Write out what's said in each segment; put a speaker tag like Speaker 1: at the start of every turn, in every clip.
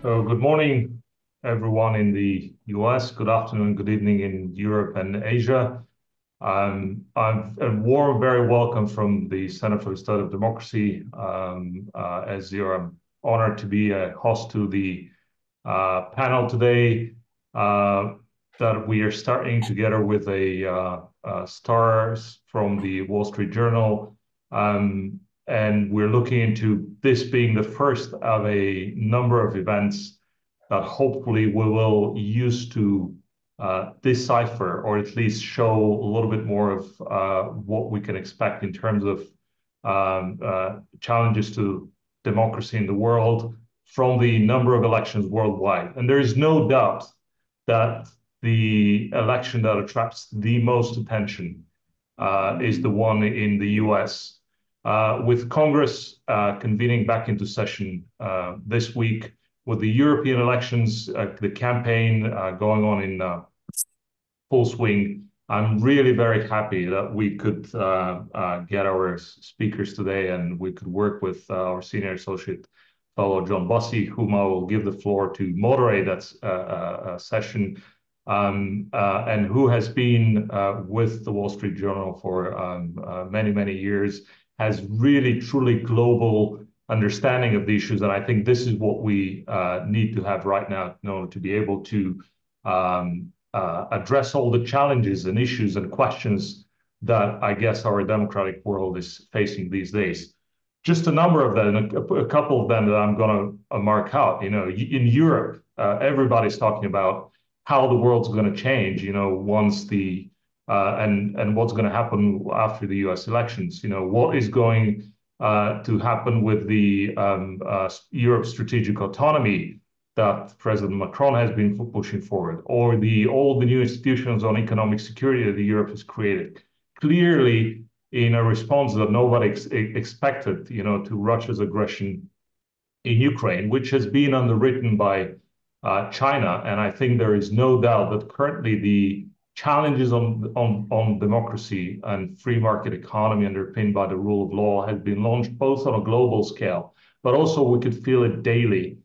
Speaker 1: So good morning, everyone in the US. Good afternoon, good evening in Europe and Asia. I'm a warm, very welcome from the Center for the Study of Democracy. As you're honored to be a host to the panel today that we are starting together with stars from the Wall Street Journal. And we're looking into this being the first of a number of events that hopefully we will use to decipher or at least show a little bit more of what we can expect in terms of challenges to democracy in the world from the number of elections worldwide. And there is no doubt that the election that attracts the most attention is the one in the US, with Congress convening back into session this week, with the European elections, the campaign going on in full swing. I'm really very happy that we could get our speakers today, and we could work with our senior associate fellow John Bussey, whom I will give the floor to moderate that session, and who has been with the Wall Street Journal for many, many years, has really, truly global understanding of the issues. And I think this is what we need to have right now in order to be able to address all the challenges and issues and questions that I guess our democratic world is facing these days. Just a number of them, a couple of them that I'm going to mark out. In Europe, everybody's talking about how the world's going to change, once the and what's going to happen after the US elections. What is going to happen with the Europe strategic autonomy that President Macron has been pushing forward, or all the new institutions on economic security that Europe has created, clearly in a response that nobody expected, to Russia's aggression in Ukraine, which has been underwritten by China. And I think there is no doubt that currently the challenges on democracy and free market economy underpinned by the rule of law has been launched both on a global scale, but also we could feel it daily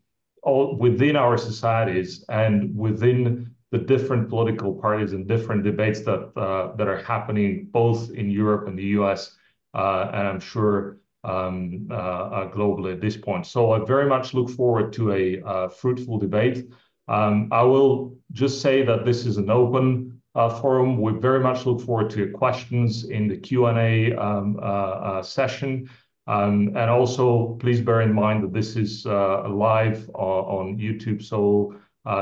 Speaker 1: within our societies and within the different political parties and different debates that are happening both in Europe and the US, and I'm sure globally at this point. So I very much look forward to a fruitful debate. I will just say that this is an open forum. We very much look forward to your questions in the Q&A session. And also, please bear in mind that this is live on YouTube, so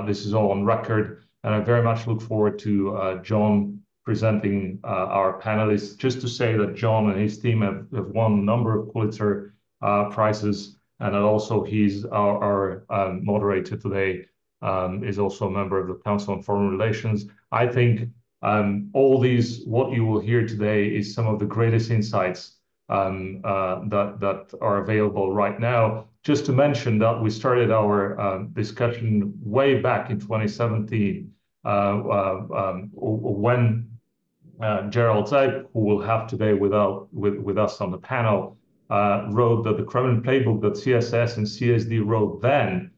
Speaker 1: this is all on record. And I very much look forward to John presenting our panelists. Just to say that John and his team have won a number of Pulitzer prizes, and that also he's our moderator today, is also a member of the Council on Foreign Relations. I think what you will hear today is some of the greatest insights that are available right now. Just to mention that we started our discussion way back in 2017 when Gerald Zeip, who we'll have today with us on the panel, wrote that the Kremlin playbook that CSS and CSD wrote then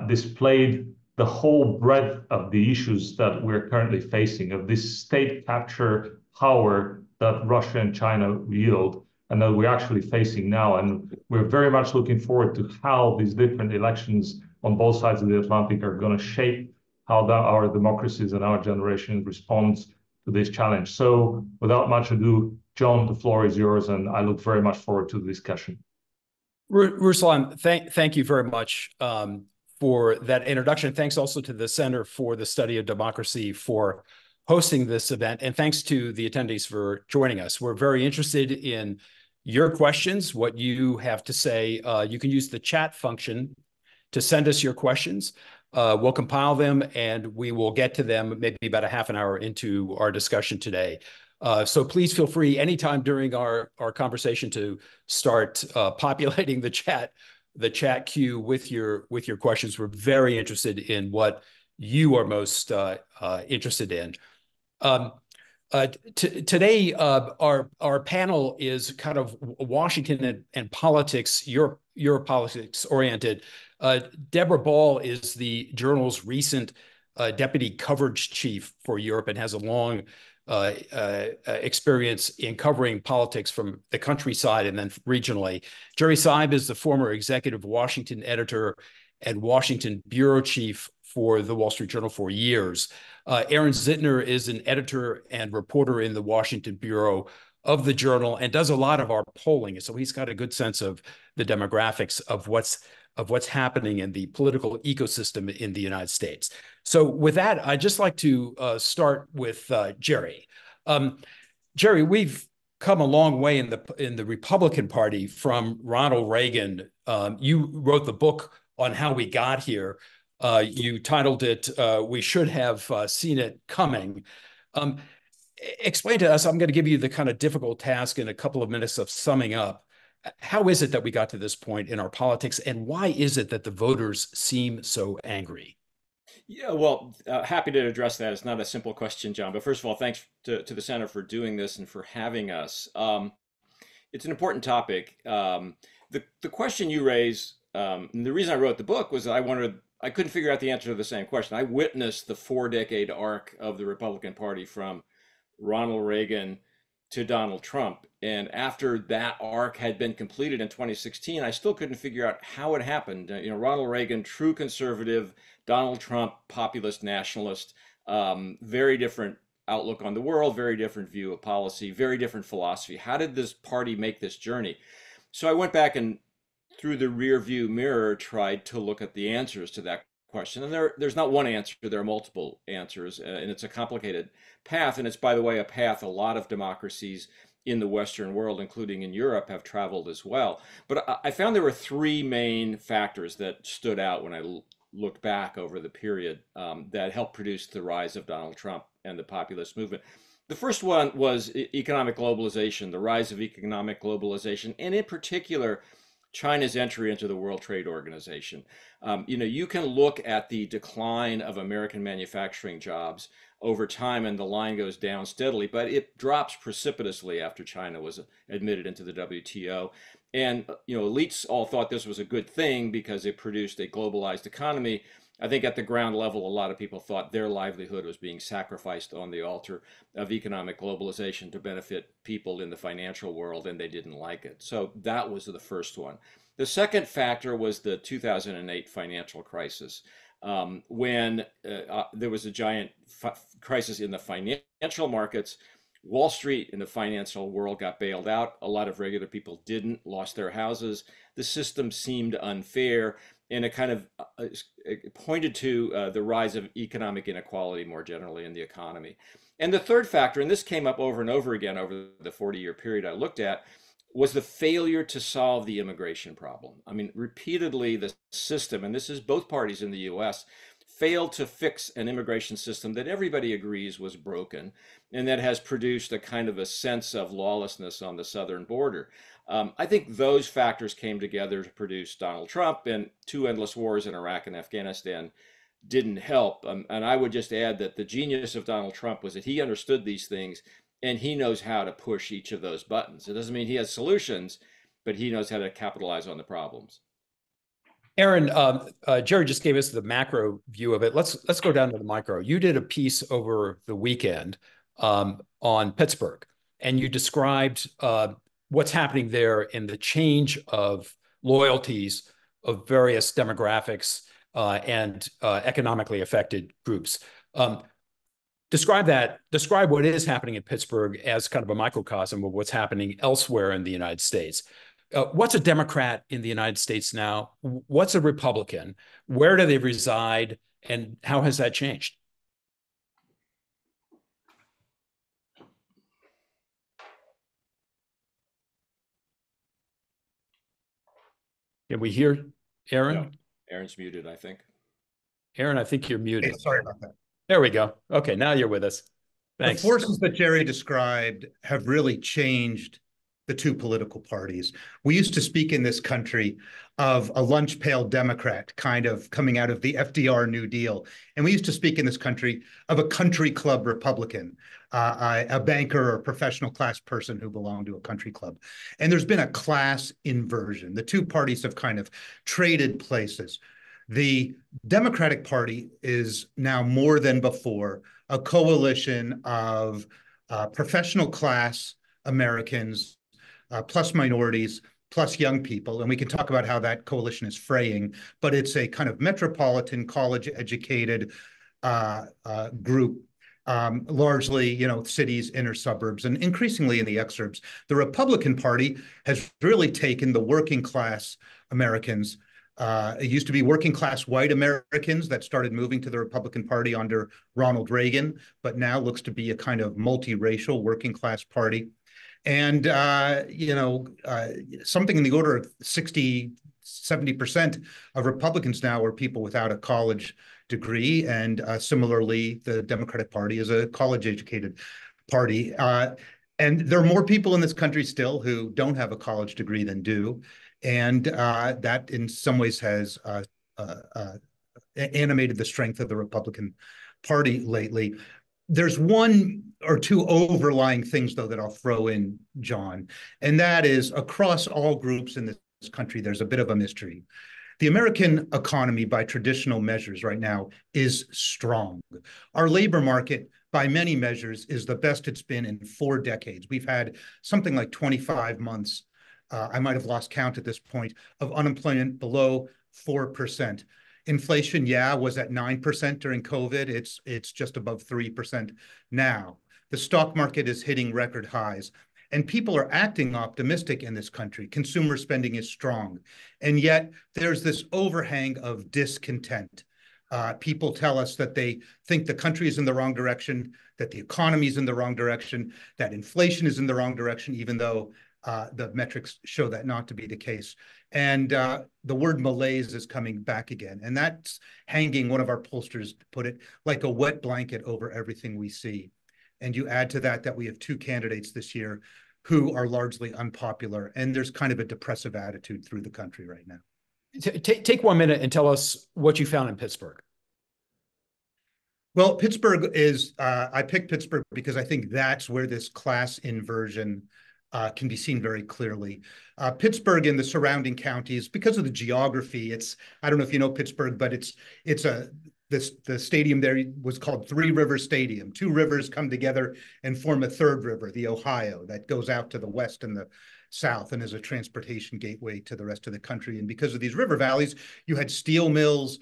Speaker 1: displayed the whole breadth of the issues that we're currently facing, of this state capture power that Russia and China wield, and that we're actually facing now. And we're very much looking forward to how these different elections on both sides of the Atlantic are going to shape how our democracies and our generation responds to this challenge. So without much ado, John, the floor is yours, and I look very much forward to the discussion.
Speaker 2: Ruslan, thank you very much for that introduction. Thanks also to the Center for the Study of Democracy for hosting this event, and thanks to the attendees for joining us. We're very interested in your questions, what you have to say. You can use the chat function to send us your questions. We'll compile them, and we will get to them maybe about a half an hour into our discussion today. So please feel free anytime during our conversation to start populating the chat queue with your questions. We're very interested in what you are most interested in. Today, our panel is kind of Washington and politics, Europe politics oriented. Deborah Ball is the Journal's recent deputy coverage chief for Europe and has a long experience in covering politics from the countryside and then regionally. Jerry Seib is the former executive Washington editor and Washington bureau chief for the Wall Street Journal for years. Aaron Zitner is an editor and reporter in the Washington bureau of the Journal and does a lot of our polling. So he's got a good sense of the demographics of what's happening in the political ecosystem in the United States. So with that, I'd just like to start with Jerry. Jerry, we've come a long way in the Republican Party from Ronald Reagan. You wrote the book on how we got here. You titled it, We Should Have Seen It Coming. Explain to us, I'm going to give you the kind of difficult task in a couple of minutes of summing up. How is it that we got to this point in our politics, and why is it that the voters seem so angry?
Speaker 3: Yeah, well, happy to address that. It's not a simple question, John. But first of all, thanks to the Center for doing this and for having us. It's an important topic. The question you raise, and the reason I wrote the book was that I couldn't figure out the answer to the same question. I witnessed the 4-decade arc of the Republican Party from Ronald Reagan to Donald Trump. And after that arc had been completed in 2016, I still couldn't figure out how it happened. Ronald Reagan, true conservative, Donald Trump, populist nationalist, very different outlook on the world, very different view of policy, very different philosophy. How did this party make this journey? So I went back and through the rear view mirror tried to look at the answers to that question. And there's not one answer, there are multiple answers, and it's a complicated path. And it's, by the way, a path a lot of democracies in the Western world, including in Europe, have traveled as well. But I found there were three main factors that stood out when I looked back over the period that helped produce the rise of Donald Trump and the populist movement. The first one was economic globalization, the rise of economic globalization, and in particular, China's entry into the World Trade Organization. You can look at the decline of American manufacturing jobs over time, and the line goes down steadily, but it drops precipitously after China was admitted into the WTO. And elites all thought this was a good thing because it produced a globalized economy. I think at the ground level, a lot of people thought their livelihood was being sacrificed on the altar of economic globalization to benefit people in the financial world, and they didn't like it. So that was the first one. The second factor was the 2008 financial crisis, when there was a giant crisis in the financial markets. Wall Street and the financial world got bailed out. A lot of regular people didn't, lost their houses. The system seemed unfair. And it kind of it pointed to the rise of economic inequality more generally in the economy. And the third factor, and this came up over and over again over the 40-year period I looked at, was the failure to solve the immigration problem. I mean, repeatedly the system, and this is both parties in the US, failed to fix an immigration system that everybody agrees was broken and that has produced a kind of a sense of lawlessness on the southern border. I think those factors came together to produce Donald Trump, and two endless wars in Iraq and Afghanistan didn't help. And I would just add that the genius of Donald Trump was that he understood these things and he knows how to push each of those buttons. It doesn't mean he has solutions, but he knows how to capitalize on the problems.
Speaker 2: Aaron, Jerry just gave us the macro view of it. Let's go down to the micro. You did a piece over the weekend on Pittsburgh, and you described what's happening there in the change of loyalties of various demographics and economically affected groups. Describe what is happening in Pittsburgh as kind of a microcosm of what's happening elsewhere in the United States. What's a Democrat in the United States now? What's a Republican? Where do they reside? And how has that changed? Can we hear Aaron?
Speaker 3: No, Aaron's muted, I think.
Speaker 2: Aaron, I think you're muted.
Speaker 4: Hey, sorry about that.
Speaker 2: There we go. Okay, now you're with us. Thanks.
Speaker 4: The forces that Jerry described have really changed the two political parties. We used to speak in this country of a lunch pail Democrat kind of coming out of the FDR New Deal. And we used to speak in this country of a country club Republican, a banker or professional class person who belonged to a country club. And there's been a class inversion. The two parties have kind of traded places. The Democratic Party is now more than before a coalition of professional class Americans, plus minorities, plus young people. And we can talk about how that coalition is fraying, but it's a kind of metropolitan, college-educated group, largely, cities, inner suburbs, and increasingly in the exurbs. The Republican Party has really taken the working class Americans. It used to be working class white Americans that started moving to the Republican Party under Ronald Reagan, but now looks to be a kind of multiracial working class party. And, something in the order of 60, 70% of Republicans now are people without a college degree. And similarly, the Democratic Party is a college-educated party. And there are more people in this country still who don't have a college degree than do. And that in some ways has animated the strength of the Republican Party lately. There's one or two overlying things, though, that I'll throw in, John, and that is across all groups in this country, there's a bit of a mystery. The American economy, by traditional measures right now, is strong. Our labor market, by many measures, is the best it's been in 4 decades. We've had something like 25 months, I might have lost count at this point, of unemployment below 4%. Inflation, was at 9% during COVID. It's just above 3% now. The stock market is hitting record highs, and people are acting optimistic in this country. Consumer spending is strong, and yet there's this overhang of discontent. People tell us that they think the country is in the wrong direction, that the economy is in the wrong direction, that inflation is in the wrong direction, even though the metrics show that not to be the case. And the word malaise is coming back again. And that's hanging, one of our pollsters put it, like a wet blanket over everything we see. And you add to that we have 2 candidates this year who are largely unpopular. And there's kind of a depressive attitude through the country right now.
Speaker 2: Take 1 minute and tell us what you found in Pittsburgh.
Speaker 4: Well, Pittsburgh is, I picked Pittsburgh because I think that's where this class inversion can be seen very clearly. Pittsburgh and the surrounding counties, because of the geography, I don't know if you know Pittsburgh, but the stadium there was called Three River Stadium. 2 rivers come together and form a third river, the Ohio, that goes out to the west and the south and is a transportation gateway to the rest of the country. And because of these river valleys, you had steel mills,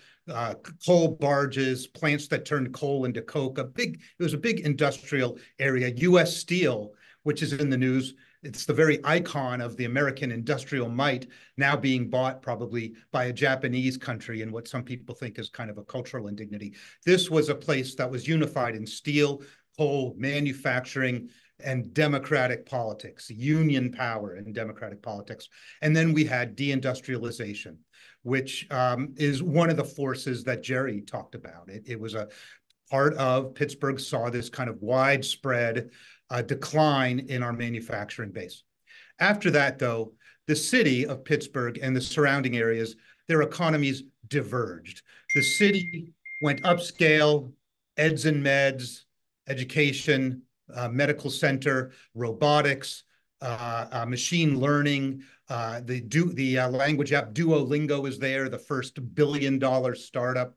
Speaker 4: coal barges, plants that turned coal into coke. It was a big industrial area. U.S. Steel, which is in the news, it's the very icon of the American industrial might, now being bought probably by a Japanese country in what some people think is kind of a cultural indignity. This was a place that was unified in steel, coal, manufacturing, and democratic politics, union power and democratic politics. And then we had deindustrialization, which is one of the forces that Jerry talked about. It was a part of Pittsburgh saw this kind of widespread decline in our manufacturing base. After that, though, the city of Pittsburgh and the surrounding areas, their economies diverged. The city went upscale, eds and meds, education, medical center, robotics, machine learning. The language app Duolingo is there, the first billion-dollar startup.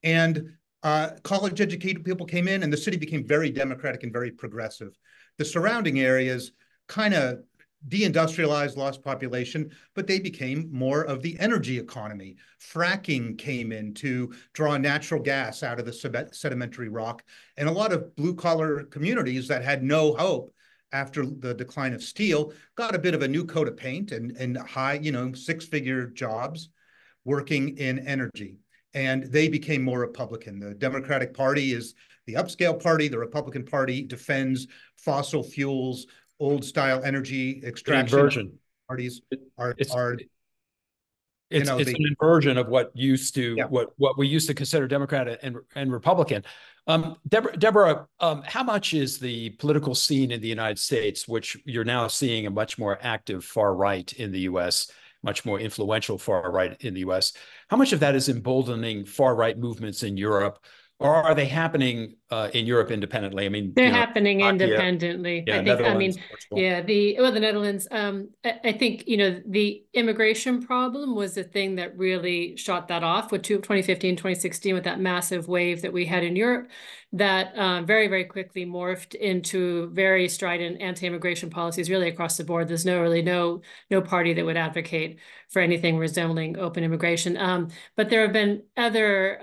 Speaker 4: And college-educated people came in, and the city became very democratic and very progressive. The surrounding areas kind of deindustrialized, lost population, but they became more of the energy economy. Fracking came in to draw natural gas out of the sedimentary rock, and a lot of blue-collar communities that had no hope after the decline of steel got a bit of a new coat of paint and high, 6-figure jobs working in energy. And they became more Republican. The Democratic Party is the upscale party. The Republican Party defends fossil fuels, old-style energy extraction.
Speaker 2: Inversion.
Speaker 4: Parties
Speaker 2: It's an inversion of what used to what we used to consider Democrat and Republican. Deborah, how much is the political scene in the United States, which you're now seeing a much more active far right in the U.S., much more influential far right in the U.S., how much of that is emboldening far right movements in Europe, or are they happening in Europe independently? I mean,
Speaker 5: they're
Speaker 2: you know,
Speaker 5: happening
Speaker 2: Slovakia,
Speaker 5: independently.
Speaker 2: yeah,
Speaker 5: I think, I
Speaker 2: Netherlands,
Speaker 5: mean,
Speaker 2: Portugal.
Speaker 5: yeah, the Netherlands. I think, you know, the immigration problem was the thing that really shot that off with 2015, 2016, with that massive wave that we had in Europe that very, very quickly morphed into very strident anti-immigration policies really across the board. There's no party that would advocate for anything resembling open immigration. But there have been other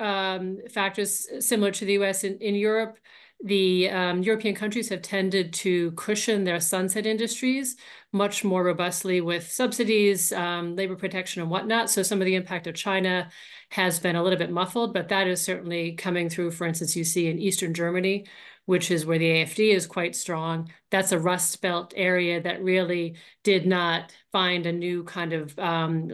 Speaker 5: factors similar to the US in Europe. The European countries have tended to cushion their sunset industries much more robustly with subsidies, labor protection, and whatnot. So some of the impact of China has been a little bit muffled, but that is certainly coming through. For instance, you see in Eastern Germany, which is where the AfD is quite strong. That's a Rust Belt area that really did not find a new kind of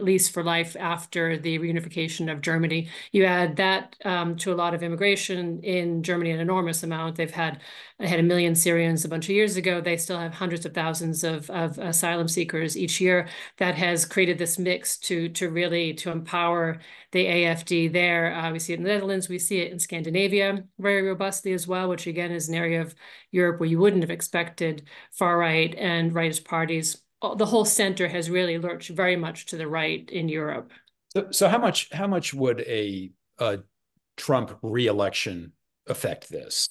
Speaker 5: lease for life after the reunification of Germany. You add that to a lot of immigration in Germany, an enormous amount. They had 1 million Syrians a bunch of years ago. They still have hundreds of thousands of asylum seekers each year. That has created this mix to really empower the AfD there. We see it in the Netherlands. We see it in Scandinavia very robustly as well, which again is an area of Europe where you wouldn't have expected far-right and rightist parties. The whole center has really lurched very much to the right in Europe.
Speaker 2: So how much would a Trump re-election affect this?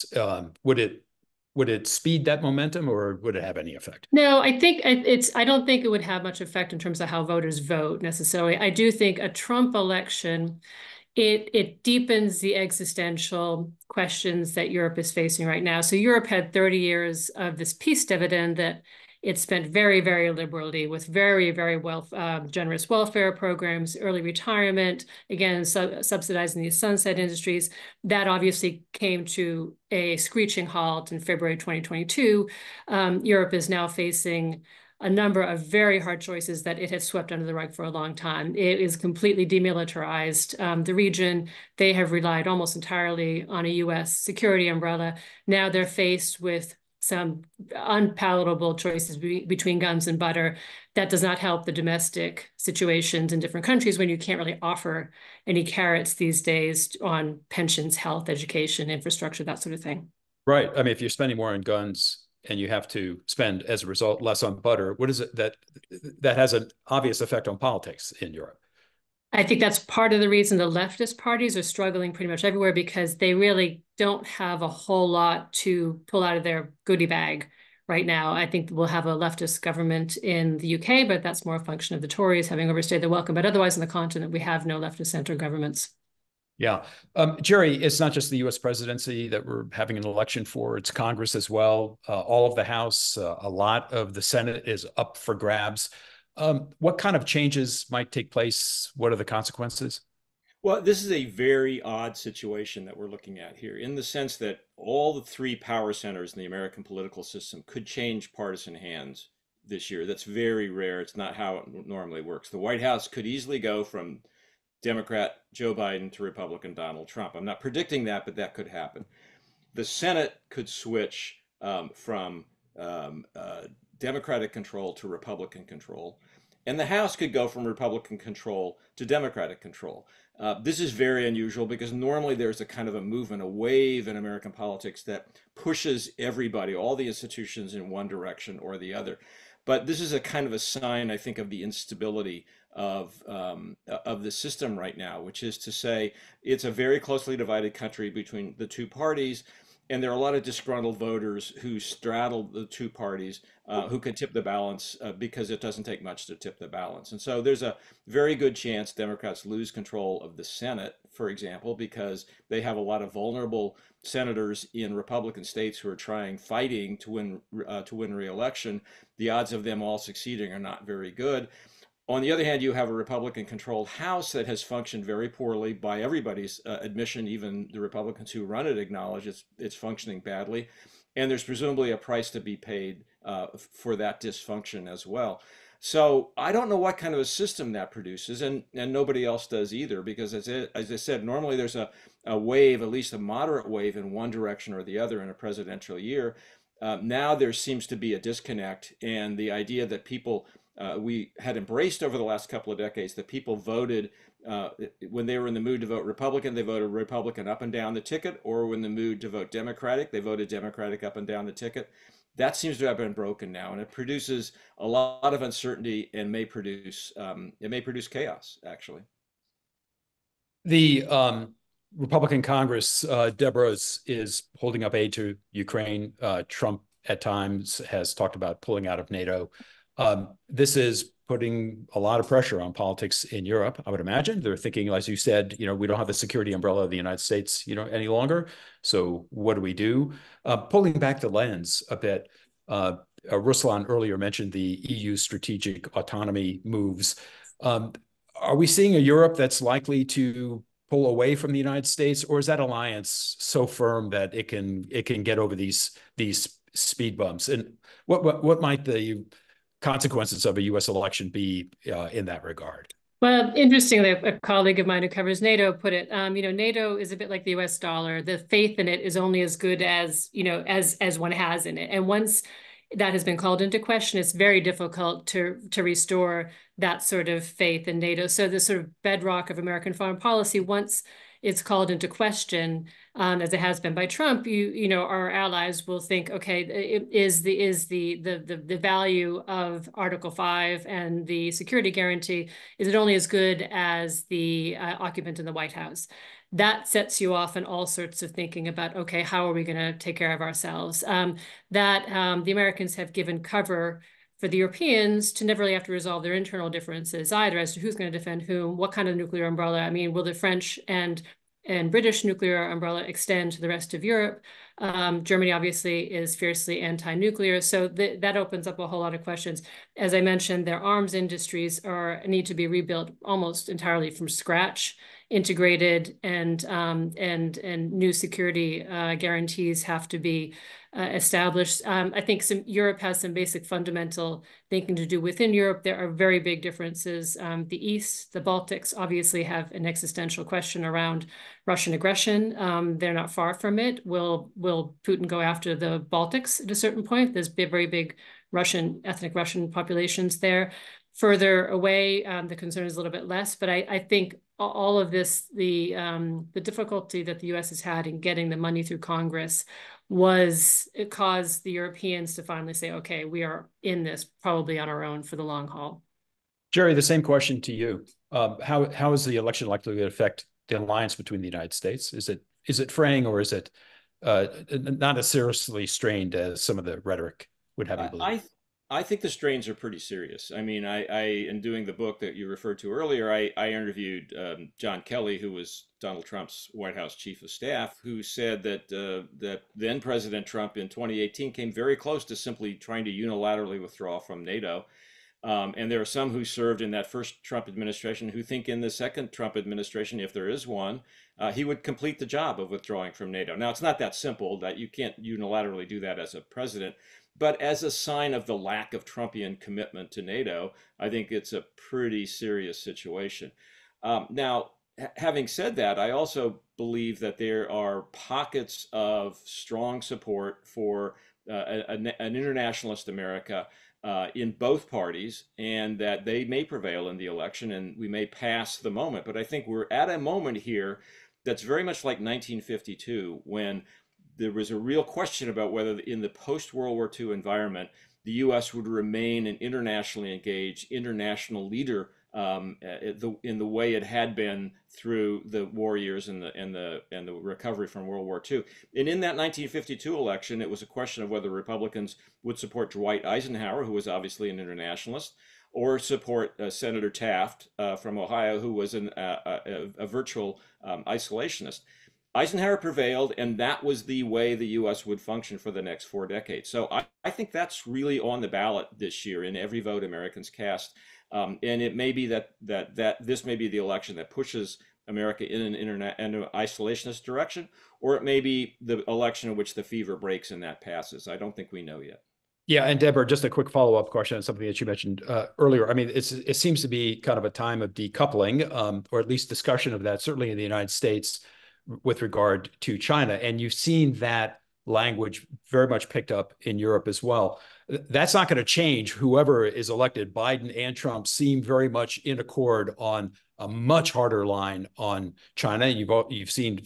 Speaker 2: Would it speed that momentum, or would it have any effect?
Speaker 5: No, I think I don't think it would have much effect in terms of how voters vote necessarily. I do think a Trump election, it deepens the existential questions that Europe is facing right now. So Europe had 30 years of this peace dividend that it spent very, very liberally with very, very generous welfare programs, early retirement, again, subsidizing these sunset industries. That obviously came to a screeching halt in February 2022. Europe is now facing a number of very hard choices that it had swept under the rug for a long time. It is completely demilitarized. The region, they have relied almost entirely on a US security umbrella. Now they're faced with some unpalatable choices between guns and butter. That does not help the domestic situations in different countries when you can't really offer any carrots these days on pensions, health, education, infrastructure, that sort of thing.
Speaker 2: Right. I mean, if you're spending more on guns and you have to spend, as a result, less on butter, what is it that has an obvious effect on politics in Europe?
Speaker 5: I think that's part of the reason the leftist parties are struggling pretty much everywhere, because they really don't have a whole lot to pull out of their goodie bag right now. I think we'll have a leftist government in the UK, but that's more a function of the Tories having overstayed their welcome. But otherwise, on the continent, we have no leftist center governments.
Speaker 2: Yeah. Jerry, it's not just the US presidency that we're having an election for, it's Congress as well. All of the House, a lot of the Senate is up for grabs. What kind of changes might take place? What are the consequences?
Speaker 3: Well, this is a very odd situation that we're looking at here, in the sense that all the three power centers in the American political system could change partisan hands this year. That's very rare. It's not how it normally works. The White House could easily go from Democrat Joe Biden to Republican Donald Trump. I'm not predicting that, but that could happen. The Senate could switch from Democratic control to Republican control. And the House could go from Republican control to Democratic control. This is very unusual because normally there's a kind of a movement, a wave in American politics that pushes everybody, all the institutions, in one direction or the other. But this is a kind of a sign, I think, of the instability of the system right now, which is to say it's a very closely divided country between the two parties. And there are a lot of disgruntled voters who straddle the two parties, who can tip the balance because it doesn't take much to tip the balance. And so there's a very good chance Democrats lose control of the Senate, for example, because they have a lot of vulnerable senators in Republican states who are fighting to win re-election. The odds of them all succeeding are not very good. On the other hand, you have a Republican-controlled House that has functioned very poorly by everybody's admission. Even the Republicans who run it acknowledge it's functioning badly. And there's presumably a price to be paid for that dysfunction as well. So I don't know what kind of a system that produces, and nobody else does either, because as I said, normally there's a wave, at least a moderate wave in one direction or the other in a presidential year. Now there seems to be a disconnect, and the idea that people we had embraced over the last couple of decades, that people voted when they were in the mood to vote Republican, they voted Republican up and down the ticket, or when the mood to vote Democratic, they voted Democratic up and down the ticket. That seems to have been broken now, and it produces a lot of uncertainty and may produce chaos, actually.
Speaker 2: The Republican Congress, Deborah, is holding up aid to Ukraine. Trump at times has talked about pulling out of NATO. This is putting a lot of pressure on politics in Europe, I would imagine. They're thinking, as you said, we don't have the security umbrella of the United States, any longer. So what do we do? Pulling back the lens a bit, Ruslan earlier mentioned the EU strategic autonomy moves. Are we seeing a Europe that's likely to pull away from the United States, or is that alliance so firm that it can get over these speed bumps? And what might the consequences of a U.S. election be in that regard?
Speaker 5: Well, interestingly, a colleague of mine who covers NATO put it, NATO is a bit like the US dollar. The faith in it is only as good as, as one has in it. And once that has been called into question, it's very difficult to restore that sort of faith in NATO. So the sort of bedrock of American foreign policy, once it's called into question, as it has been by Trump, our allies will think, okay, is the value of Article 5 and the security guarantee, is it only as good as the occupant in the White House? That sets you off in all sorts of thinking about, okay, how are we going to take care of ourselves? The Americans have given cover for the Europeans to never really have to resolve their internal differences either as to who's going to defend whom, what kind of nuclear umbrella. I mean, will the French and British nuclear umbrella extend to the rest of Europe? Germany obviously is fiercely anti-nuclear, so that opens up a whole lot of questions. As I mentioned, their arms industries need to be rebuilt almost entirely from scratch. Integrated and new security guarantees have to be established. I think Europe has some basic fundamental thinking to do within Europe. There are very big differences. The East, the Baltics, obviously have an existential question around Russian aggression. They're not far from it. Will Putin go after the Baltics at a certain point? There's very big ethnic Russian populations there. Further away, the concern is a little bit less, but I think all of this, the difficulty that the U.S. has had in getting the money through Congress it caused the Europeans to finally say, okay, we are in this probably on our own for the long haul.
Speaker 2: Jerry, the same question to you. How is the election likely to affect the alliance between the United States? Is it fraying, or is it not as seriously strained as some of the rhetoric would have you believe?
Speaker 3: I think the strains are pretty serious. I mean, in doing the book that you referred to earlier, I interviewed John Kelly, who was Donald Trump's White House chief of staff, who said that then President Trump in 2018 came very close to simply trying to unilaterally withdraw from NATO. And there are some who served in that first Trump administration who think in the second Trump administration, if there is one, he would complete the job of withdrawing from NATO. Now, it's not that simple, that you can't unilaterally do that as a president. But as a sign of the lack of Trumpian commitment to NATO, I think it's a pretty serious situation. Now, having said that, I also believe that there are pockets of strong support for an internationalist America in both parties, and that they may prevail in the election and we may pass the moment. But I think we're at a moment here that's very much like 1952, when there was a real question about whether in the post-World War II environment, the U.S. would remain an internationally engaged international leader in the way it had been through the war years and the recovery from World War II. And in that 1952 election, it was a question of whether Republicans would support Dwight Eisenhower, who was obviously an internationalist, or support Senator Taft from Ohio, who was a virtual isolationist. Eisenhower prevailed, and that was the way the U.S. would function for the next 4 decades. So I think that's really on the ballot this year in every vote Americans cast. And it may be that this may be the election that pushes America in an isolationist direction, or it may be the election in which the fever breaks and that passes. I don't think we know yet.
Speaker 2: Yeah, and Deborah, just a quick follow-up question on something that you mentioned earlier. I mean, it seems to be kind of a time of decoupling, or at least discussion of that, certainly in the United States, with regard to China. And you've seen that language very much picked up in Europe as well. That's not going to change. Whoever is elected, Biden and Trump, seem very much in accord on a much harder line on China. You've seen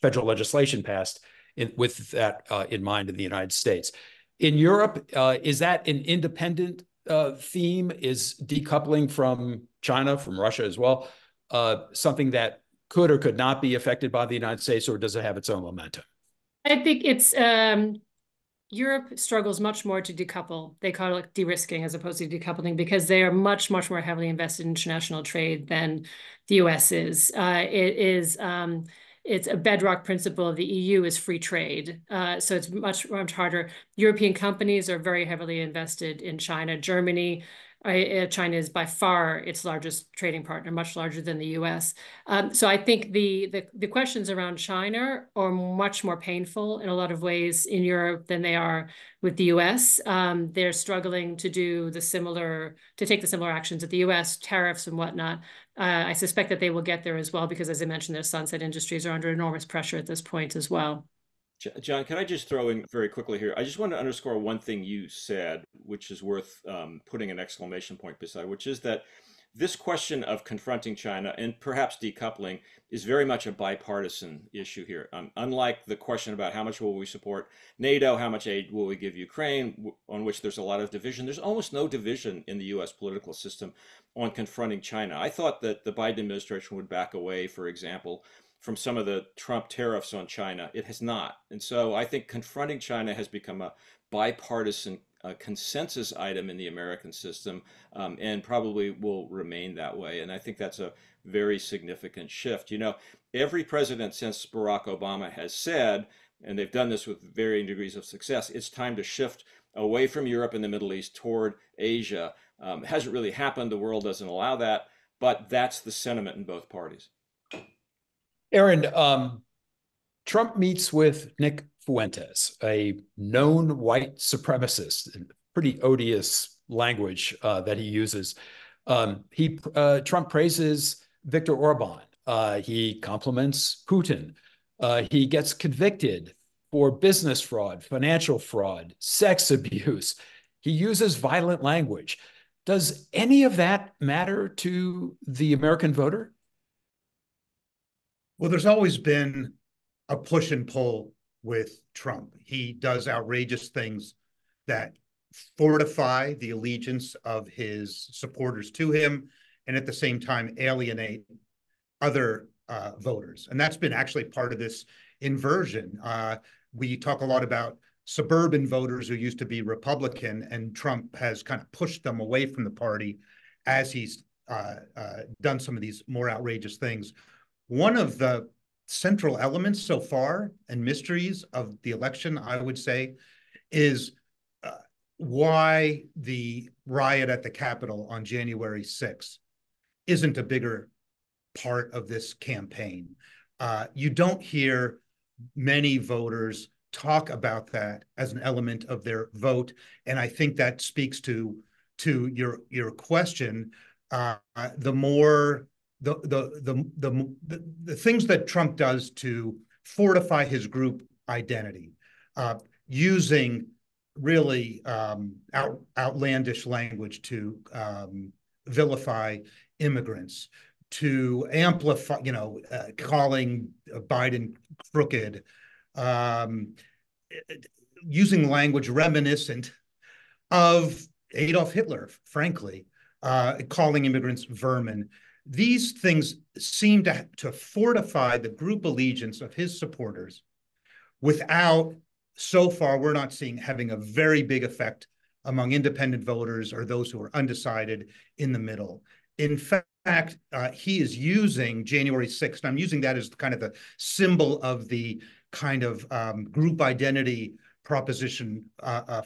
Speaker 2: federal legislation passed with that in mind in the United States. In Europe, is that an independent theme? Is decoupling from China, from Russia as well, something that could or could not be affected by the United States, or does it have its own momentum?
Speaker 5: I think it's Europe struggles much more to decouple. They call it de-risking as opposed to decoupling because they are much, much more heavily invested in international trade than the US is. It's a bedrock principle of the EU is free trade. So it's much, much harder. European companies are very heavily invested in China. Germany, China is by far its largest trading partner, much larger than the US. So I think the questions around China are much more painful in a lot of ways in Europe than they are with the US. They're struggling to take the similar actions at the US, tariffs and whatnot. I suspect that they will get there as well because, as I mentioned, their sunset industries are under enormous pressure at this point as well.
Speaker 3: John, can I just throw in very quickly here? I just want to underscore one thing you said, which is worth putting an exclamation point beside, which is that this question of confronting China and perhaps decoupling is very much a bipartisan issue here. Unlike the question about how much will we support NATO, how much aid will we give Ukraine, on which there's a lot of division, there's almost no division in the US political system on confronting China. I thought that the Biden administration would back away, for example, from some of the Trump tariffs on China. It has not. And so I think confronting China has become a bipartisan consensus item in the American system and probably will remain that way. And I think that's a very significant shift. Every president since Barack Obama has said, and they've done this with varying degrees of success, it's time to shift away from Europe and the Middle East toward Asia. It hasn't really happened. The world doesn't allow that, but that's the sentiment in both parties.
Speaker 2: Aaron, Trump meets with Nick Fuentes, a known white supremacist, pretty odious language that he uses. Trump praises Viktor Orban. He compliments Putin. He gets convicted for business fraud, financial fraud, sex abuse. He uses violent language. Does any of that matter to the American voter?
Speaker 4: Well, there's always been a push and pull with Trump. He does outrageous things that fortify the allegiance of his supporters to him and at the same time alienate other voters. And that's been actually part of this inversion. We talk a lot about suburban voters who used to be Republican, and Trump has kind of pushed them away from the party as he's done some of these more outrageous things. One of the central elements so far and mysteries of the election, I would say, is why the riot at the Capitol on January 6th isn't a bigger part of this campaign. You don't hear many voters talk about that as an element of their vote, and I think that speaks to your question. The things that Trump does to fortify his group identity, using really outlandish language to vilify immigrants, to amplify, calling Biden crooked, using language reminiscent of Adolf Hitler, frankly, calling immigrants vermin. These things seem to fortify the group allegiance of his supporters without, so far, we're not seeing having a very big effect among independent voters or those who are undecided in the middle. In fact, he is using January 6th, and I'm using that as kind of the symbol of the kind of group identity proposition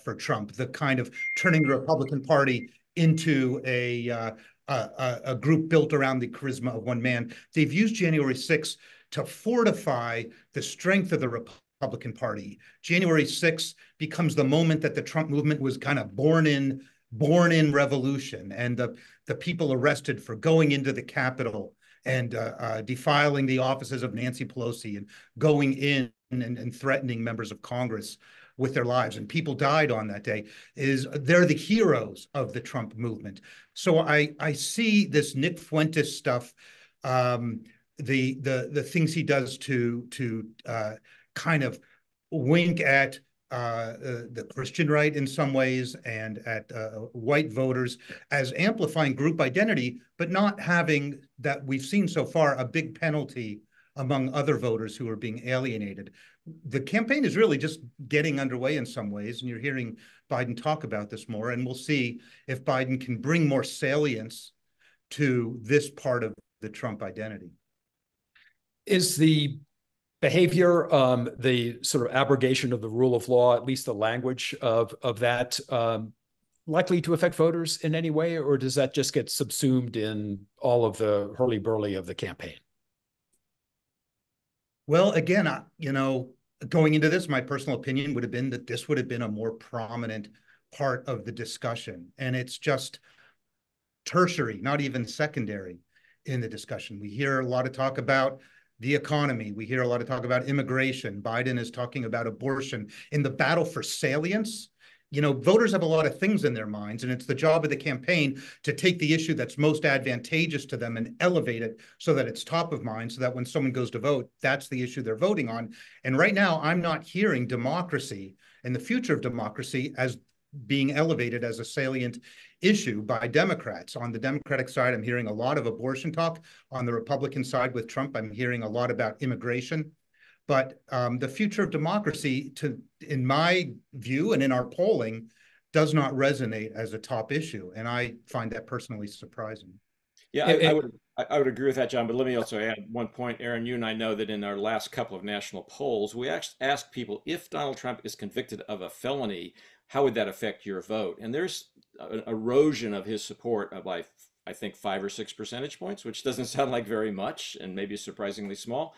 Speaker 4: for Trump, the kind of turning the Republican Party into a group built around the charisma of one man. They've used January 6th to fortify the strength of the Republican Party. January 6th becomes the moment that the Trump movement was kind of born in revolution, and the people arrested for going into the Capitol and defiling the offices of Nancy Pelosi and going in and threatening members of Congress with their lives, and people died on that day, they're the heroes of the Trump movement. So I see this Nick Fuentes stuff, the things he does to kind of wink at the Christian right in some ways and at white voters as amplifying group identity, but not having, that we've seen so far, a big penalty among other voters who are being alienated. The campaign is really just getting underway in some ways, and you're hearing Biden talk about this more, and we'll see if Biden can bring more salience to this part of the Trump identity.
Speaker 2: Is the behavior, the sort of abrogation of the rule of law, at least the language of that, likely to affect voters in any way, or does that just get subsumed in all of the hurly-burly of the campaign?
Speaker 4: Well, again, going into this, my personal opinion would have been that this would have been a more prominent part of the discussion. And it's just tertiary, not even secondary in the discussion. We hear a lot of talk about the economy. We hear a lot of talk about immigration. Biden is talking about abortion. In the battle for salience, voters have a lot of things in their minds, and it's the job of the campaign to take the issue that's most advantageous to them and elevate it so that it's top of mind, so that when someone goes to vote, that's the issue they're voting on. And right now, I'm not hearing democracy and the future of democracy as being elevated as a salient issue by Democrats. On the Democratic side, I'm hearing a lot of abortion talk. On the Republican side with Trump, I'm hearing a lot about immigration. But the future of democracy, in my view and in our polling, does not resonate as a top issue. And I find that personally surprising.
Speaker 3: Yeah, I would agree with that, John. But let me also add one point. Aaron, you and I know that in our last couple of national polls, we asked people, if Donald Trump is convicted of a felony, how would that affect your vote? And there's an erosion of his support by, I think, 5 or 6 percentage points, which doesn't sound like very much and maybe surprisingly small.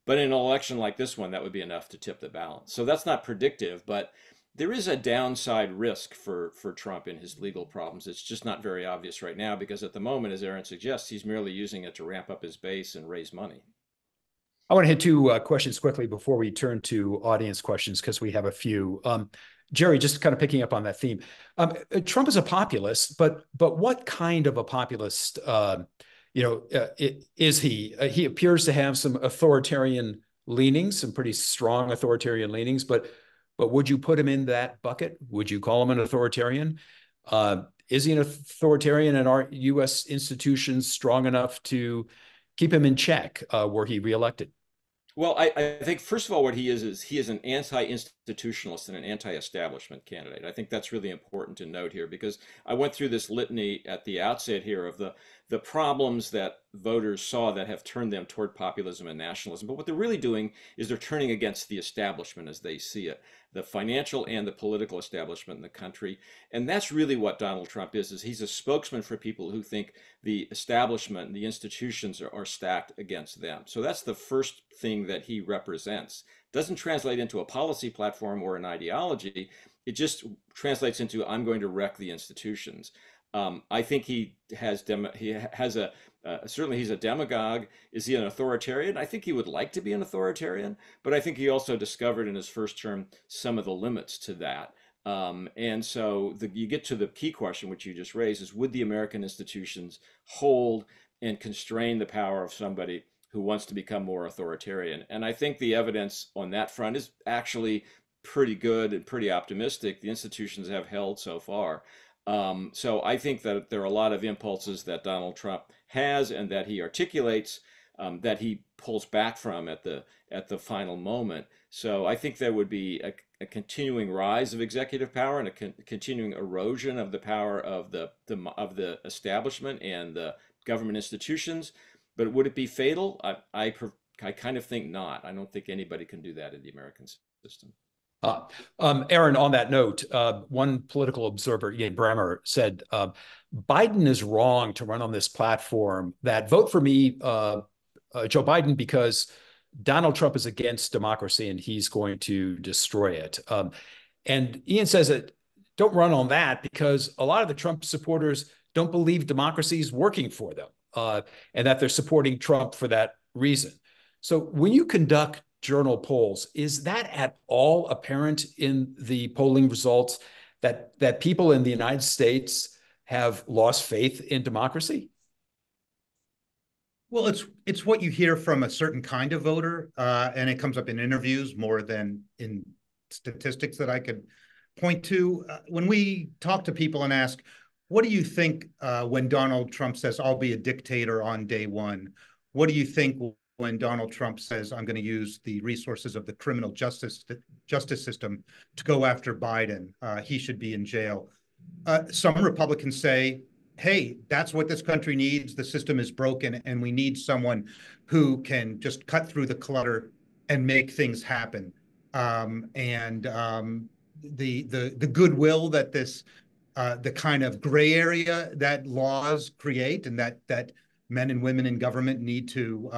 Speaker 3: But in an election like this one, that would be enough to tip the balance. So that's not predictive, but there is a downside risk for Trump in his legal problems. It's just not very obvious right now because at the moment, as Aaron suggests, he's merely using it to ramp up his base and raise money.
Speaker 2: I want to hit 2 questions quickly before we turn to audience questions because we have a few. Jerry, just kind of picking up on that theme. Trump is a populist, but what kind of a populist is he? He appears to have some authoritarian leanings, some pretty strong authoritarian leanings, but would you put him in that bucket? Would you call him an authoritarian? Is he an authoritarian, and are U.S. institutions strong enough to keep him in check were he reelected?
Speaker 3: Well, I think, first of all, what he is an anti-institutionalist and an anti-establishment candidate. I think that's really important to note here because I went through this litany at the outset here of the problems that voters saw that have turned them toward populism and nationalism. But what they're really doing is they're turning against the establishment as they see it, the financial and the political establishment in the country. And that's really what Donald Trump is he's a spokesman for people who think the establishment and the institutions are stacked against them. So that's the first thing that he represents. Doesn't translate into a policy platform or an ideology. It just translates into, I'm going to wreck the institutions. I think certainly he's a demagogue. Is he an authoritarian? I think he would like to be an authoritarian, but I think he also discovered in his first term some of the limits to that. And so you get to the key question, which you just raised, is would the American institutions hold and constrain the power of somebody who wants to become more authoritarian? And I think the evidence on that front is actually pretty good and pretty optimistic. The institutions have held so far. So I think that there are a lot of impulses that Donald Trump has and that he articulates that he pulls back from at the final moment. So I think there would be a continuing rise of executive power and a continuing erosion of the power of the establishment and the government institutions. But would it be fatal? I kind of think not. I don't think anybody can do that in the American system.
Speaker 2: Aaron, on that note, one political observer, Ian Bremmer, said Biden is wrong to run on this platform that vote for me, Joe Biden, because Donald Trump is against democracy and he's going to destroy it. And Ian says that don't run on that because a lot of the Trump supporters don't believe democracy is working for them. and that they're supporting Trump for that reason. So when you conduct journal polls, is that at all apparent in the polling results that people in the United States have lost faith in democracy?
Speaker 4: Well, it's what you hear from a certain kind of voter, and it comes up in interviews more than in statistics that I could point to. When we talk to people and ask, what do you think when Donald Trump says, I'll be a dictator on day one? What do you think when Donald Trump says, I'm going to use the resources of the criminal justice system to go after Biden? He should be in jail. Some Republicans say, hey, that's what this country needs. The system is broken, and we need someone who can just cut through the clutter and make things happen. The goodwill that this the kind of gray area that laws create, and that men and women in government need to,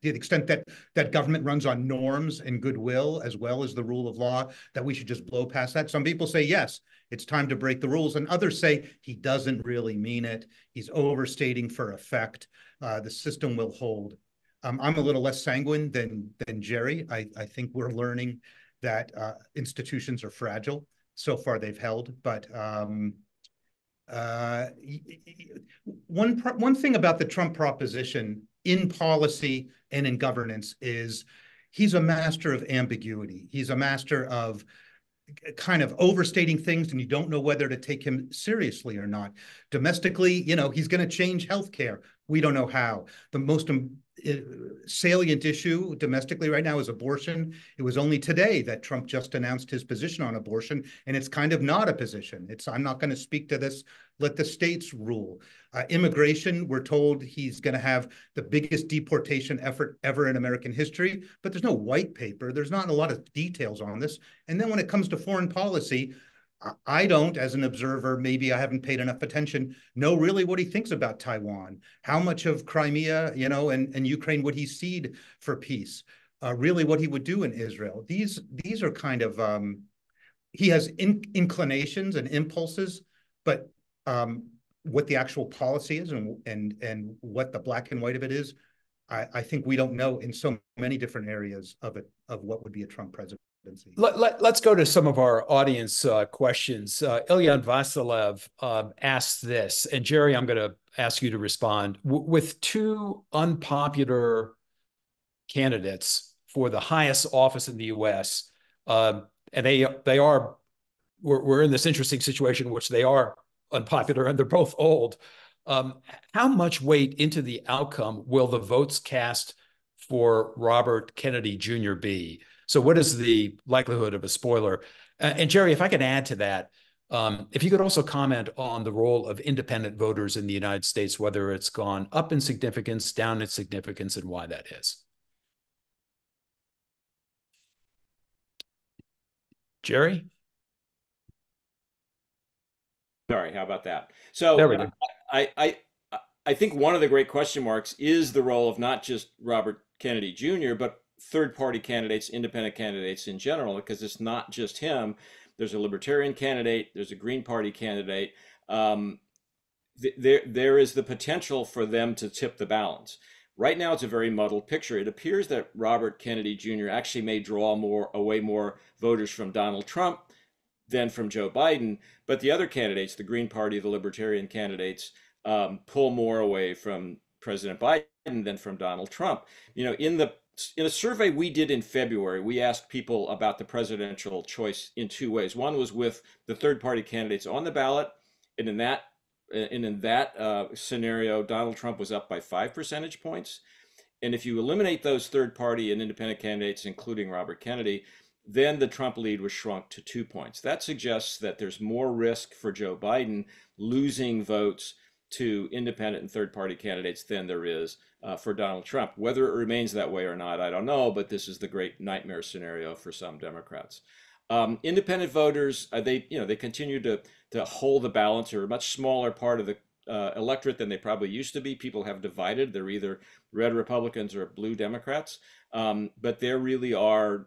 Speaker 4: the extent that government runs on norms and goodwill as well as the rule of law, that we should just blow past that. Some people say, yes, it's time to break the rules. And others say he doesn't really mean it. He's overstating for effect. The system will hold. I'm a little less sanguine than Jerry. I think we're learning that institutions are fragile. So far they've held, but one thing about the Trump proposition in policy and in governance is he's a master of ambiguity. He's a master of kind of overstating things, and you don't know whether to take him seriously or not. Domestically, he's going to change healthcare. We don't know how. The most salient issue domestically right now is abortion. It was only today that Trump just announced his position on abortion, and it's kind of not a position. I'm not going to speak to this. Let the states rule. Immigration, we're told he's going to have the biggest deportation effort ever in American history, but there's no white paper. There's not a lot of details on this. And then when it comes to foreign policy, I don't, as an observer, maybe I haven't paid enough attention, know really what he thinks about Taiwan. How much of Crimea, and Ukraine would he cede for peace? Really what he would do in Israel. These are kind of, he has inclinations and impulses, but what the actual policy is and what the black and white of it is, I think we don't know in so many different areas of what would be a Trump presidency.
Speaker 2: Let's go to some of our audience questions. Ilyan Vasilev asked this, and Jerry, I'm going to ask you to respond. With two unpopular candidates for the highest office in the U.S., and we're in this interesting situation in which they are unpopular and they're both old. How much weight into the outcome will the votes cast for Robert Kennedy Jr. be? So what is the likelihood of a spoiler? And Jerry, if I could add to that, if you could also comment on the role of independent voters in the United States, whether it's gone up in significance, down in significance, and why that is. Jerry?
Speaker 3: Sorry, how about that? So
Speaker 2: there we go.
Speaker 3: I think one of the great question marks is the role of not just Robert Kennedy Jr., but third-party candidates, independent candidates in general, because it's not just him. There's a Libertarian candidate, there's a Green Party candidate. There is the potential for them to tip the balance. Right now, it's a very muddled picture. It appears that Robert Kennedy Jr. actually may draw away more voters from Donald Trump than from Joe Biden, but the other candidates, the Green Party, the Libertarian candidates, pull more away from President Biden than from Donald Trump. In a survey we did in February, we asked people about the presidential choice in two ways. One was with the third-party candidates on the ballot, and in that scenario, Donald Trump was up by 5 percentage points. And if you eliminate those third-party and independent candidates, including Robert Kennedy, then the Trump lead was shrunk to 2 points. That suggests that there's more risk for Joe Biden losing votes to independent and third-party candidates than there is for Donald Trump. Whether it remains that way or not, I don't know, but this is the great nightmare scenario for some Democrats. Independent voters, they continue to hold the balance. They're a much smaller part of the electorate than they probably used to be. People have divided. They're either red Republicans or blue Democrats. But there really are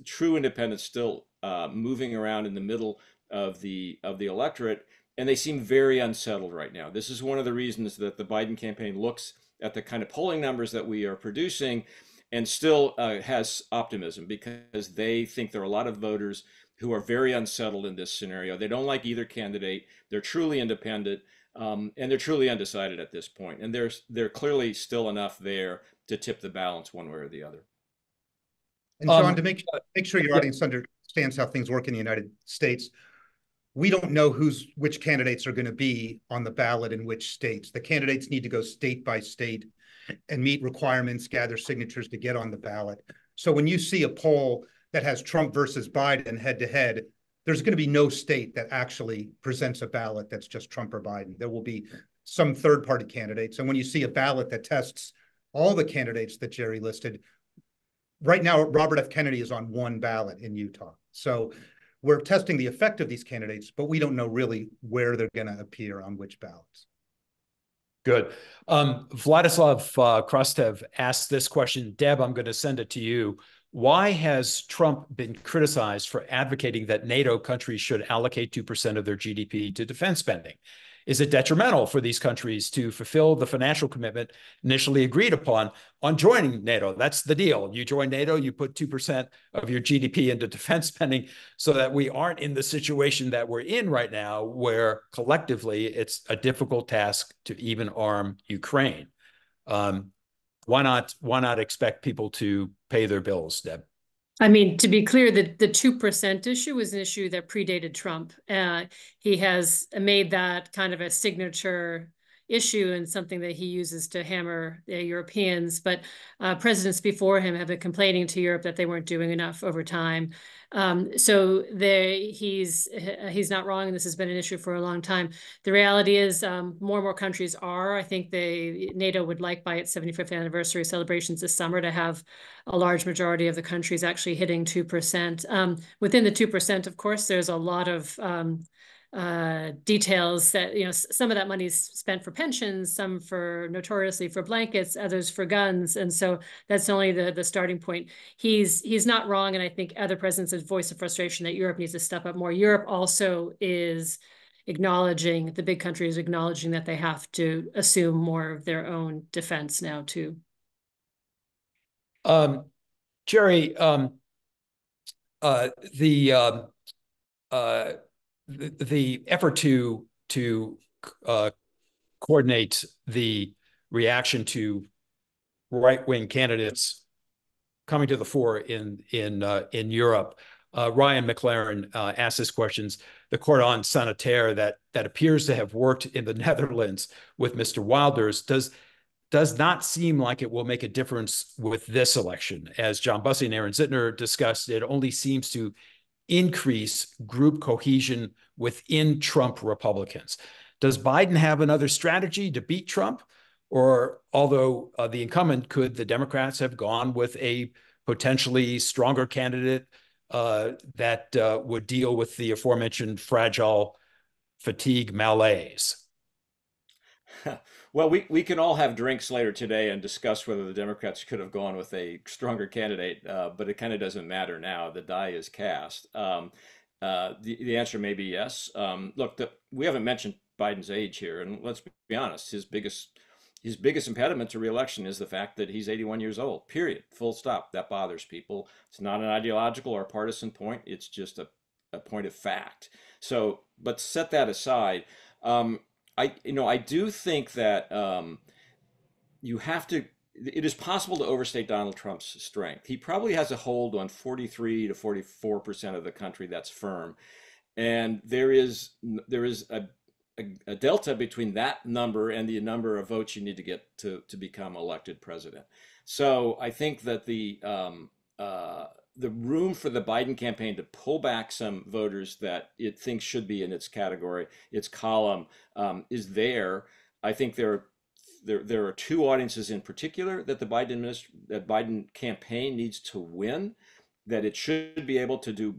Speaker 3: true independents still moving around in the middle of the electorate. and they seem very unsettled right now. This is one of the reasons that the Biden campaign looks at the kind of polling numbers that we are producing and still has optimism, because they think there are a lot of voters who are very unsettled in this scenario. They don't like either candidate. They're truly independent, and they're truly undecided at this point. And there clearly still enough there to tip the balance one way or the other.
Speaker 4: And John, to make sure your
Speaker 2: yeah.
Speaker 4: audience understands how things work in the United States, we don't know which candidates are going to be on the ballot in which states. The candidates need to go state by state and meet requirements, gather signatures to get on the ballot. So when you see a poll that has Trump versus Biden head to head, there's going to be no state that actually presents a ballot that's just Trump or Biden. There will be some third-party candidates. And when you see a ballot that tests all the candidates that Jerry listed, right now, Robert F. Kennedy is on one ballot in Utah. So we're testing the effect of these candidates, but we don't know really where they're going to appear on which ballots.
Speaker 2: Good. Vladislav Krastev asked this question. Deb, I'm going to send it to you. Why has Trump been criticized for advocating that NATO countries should allocate 2% of their GDP to defense spending? Is it detrimental for these countries to fulfill the financial commitment initially agreed upon on joining NATO? That's the deal. You join NATO, you put 2% of your GDP into defense spending, so that we aren't in the situation that we're in right now, where collectively it's a difficult task to even arm Ukraine. Why not expect people to pay their bills, Deb?
Speaker 5: I mean, to be clear, the 2% issue was an issue that predated Trump. He has made that kind of a signature issue and something that he uses to hammer the Europeans. But presidents before him have been complaining to Europe that they weren't doing enough over time. So he's not wrong, and this has been an issue for a long time. The reality is more and more countries are. I think NATO would like, by its 75th anniversary celebrations this summer, to have a large majority of the countries actually hitting 2%. Within the 2%, of course, there's a lot of details that, some of that money is spent for pensions, some notoriously for blankets, others for guns. And so that's only the starting point. He's not wrong. And I think other presidents have voiced a frustration that Europe needs to step up more. Europe also is acknowledging, the big countries acknowledging, that they have to assume more of their own defense now too.
Speaker 2: Jerry, the effort to coordinate the reaction to right-wing candidates coming to the fore in Europe. Ryan McLaren asked this questions. The Cordon Sanitaire that appears to have worked in the Netherlands with Mr. Wilders does not seem like it will make a difference with this election. As John Bussey and Aaron Zitner discussed, it only seems to increase group cohesion within Trump Republicans. Does Biden have another strategy to beat Trump? Or, although the incumbent, could the Democrats have gone with a potentially stronger candidate that would deal with the aforementioned fragile fatigue malaise?
Speaker 3: Well, we can all have drinks later today and discuss whether the Democrats could have gone with a stronger candidate, but it kind of doesn't matter now. The die is cast. The answer may be yes. Look, we haven't mentioned Biden's age here, and let's be honest. His biggest impediment to re-election is the fact that he's 81 years old. Period. Full stop. That bothers people. It's not an ideological or partisan point. It's just a point of fact. So, but set that aside. I do think that it is possible to overstate Donald Trump's strength. He probably has a hold on 43 to 44% of the country that's firm. And there is a delta between that number and the number of votes you need to get to become elected president. So I think that the room for the Biden campaign to pull back some voters that it thinks should be in its category, its column, is there. I think there are two audiences in particular that the Biden campaign needs to win, that it should be able to do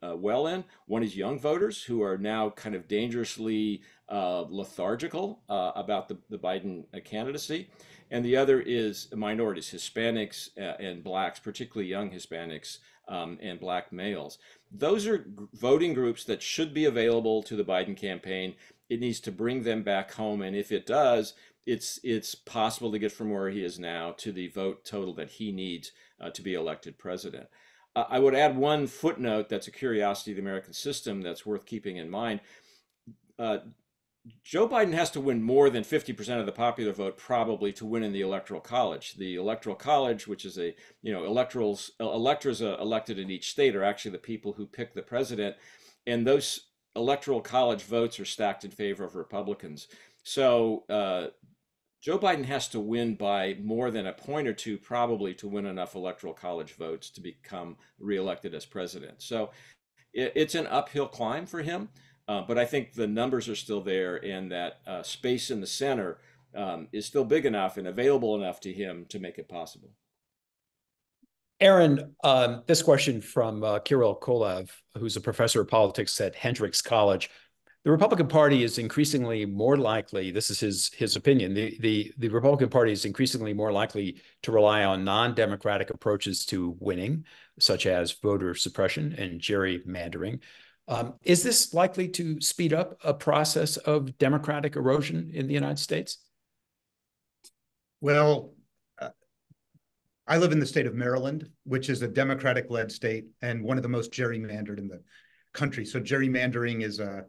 Speaker 3: well in. One is young voters who are now kind of dangerously lethargical about the Biden candidacy. And the other is minorities, Hispanics and Blacks, particularly young Hispanics and Black males. Those are voting groups that should be available to the Biden campaign. it needs to bring them back home. And if it does, it's possible to get from where he is now to the vote total that he needs to be elected president. I would add one footnote that's a curiosity of the American system that's worth keeping in mind. Joe Biden has to win more than 50% of the popular vote probably to win in the Electoral College. The Electoral College, which is electors elected in each state are actually the people who pick the president, and those Electoral College votes are stacked in favor of Republicans. So Joe Biden has to win by more than a point or two probably to win enough Electoral College votes to become reelected as president. So it's an uphill climb for him. But I think the numbers are still there, and that space in the center is still big enough and available enough to him to make it possible.
Speaker 2: Aaron, this question from Kirill Kolev, who's a professor of politics at Hendrix College. The Republican Party is increasingly more likely, this is his opinion, the Republican Party is increasingly more likely to rely on non-democratic approaches to winning, such as voter suppression and gerrymandering. Is this likely to speed up a process of democratic erosion in the United States?
Speaker 4: Well, I live in the state of Maryland, which is a Democratic-led state and one of the most gerrymandered in the country. So gerrymandering is a